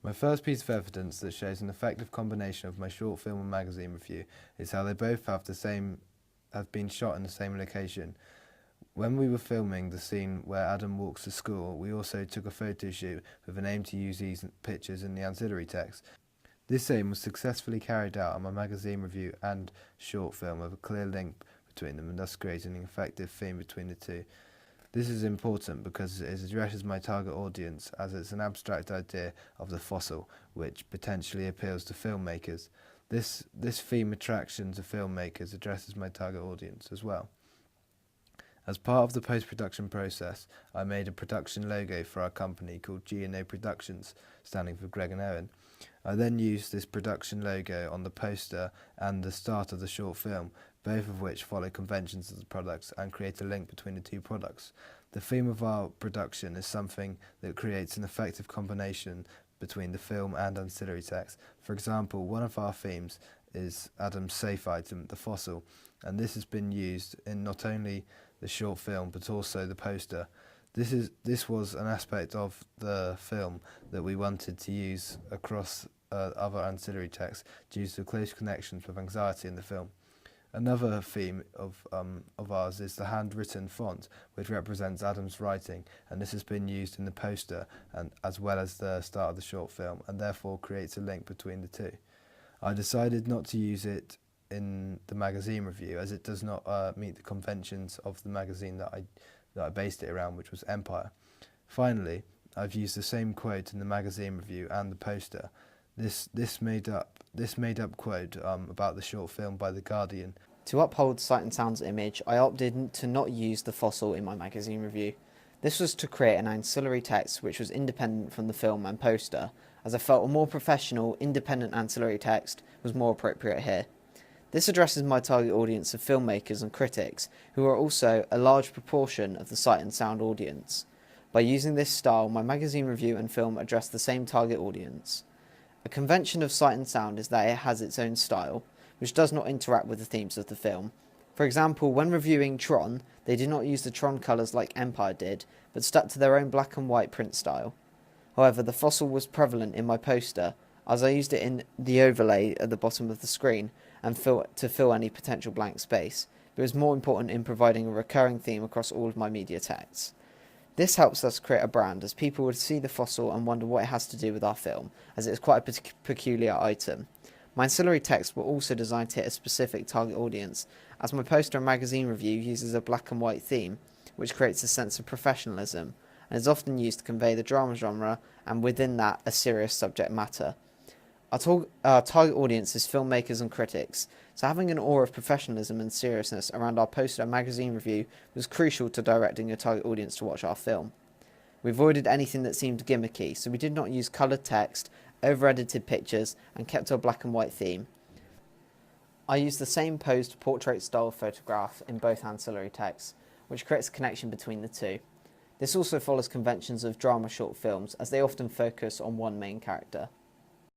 My first piece of evidence that shows an effective combination of my short film and magazine review is how they both have been shot in the same location. When we were filming the scene where Adam walks to school, we also took a photo shoot with an aim to use these pictures in the ancillary text. This aim was successfully carried out on my magazine review and short film with a clear link between them, and thus creating an effective theme between the two. This is important because it addresses my target audience, as it's an abstract idea of the fossil which potentially appeals to filmmakers. This theme attraction to filmmakers addresses my target audience as well. As part of the post-production process, I made a production logo for our company called G&O Productions, standing for Greg and Owen. I then used this production logo on the poster and the start of the short film, both of which follow conventions of the products and create a link between the two products. The theme of our production is something that creates an effective combination between the film and ancillary text. For example, one of our themes is Adam's safe item, the fossil, and this has been used in not only the short film but also the poster. This was an aspect of the film that we wanted to use across other ancillary texts due to close connections with anxiety in the film. Another theme of ours is the handwritten font, which represents Adam's writing, and this has been used in the poster and as well as the start of the short film, and therefore creates a link between the two. I decided not to use it in the magazine review, as it does not meet the conventions of the magazine that I based it around, which was Empire. Finally, I've used the same quote in the magazine review and the poster. This made up quote about the short film by The Guardian. To uphold Sight and Sound's image, I opted to not use the fossil in my magazine review. This was to create an ancillary text which was independent from the film and poster, as I felt a more professional, independent ancillary text was more appropriate here. This addresses my target audience of filmmakers and critics, who are also a large proportion of the Sight and Sound audience. By using this style, my magazine review and film address the same target audience. A convention of Sight and Sound is that it has its own style, which does not interact with the themes of the film. For example, when reviewing Tron, they did not use the Tron colours like Empire did, but stuck to their own black and white print style. However, the fossil was prevalent in my poster, as I used it in the overlay at the bottom of the screen and to fill any potential blank space. It was more important in providing a recurring theme across all of my media texts. This helps us create a brand, as people would see the fossil and wonder what it has to do with our film, as it is quite a peculiar item. My ancillary texts were also designed to hit a specific target audience, as my poster and magazine review uses a black and white theme, which creates a sense of professionalism, and is often used to convey the drama genre, and within that, a serious subject matter. Our target audience is filmmakers and critics, so having an aura of professionalism and seriousness around our poster and magazine review was crucial to directing your target audience to watch our film. We avoided anything that seemed gimmicky, so we did not use coloured text, over-edited pictures, and kept our black and white theme. I used the same posed portrait-style photograph in both ancillary texts, which creates a connection between the two. This also follows conventions of drama short films, as they often focus on one main character.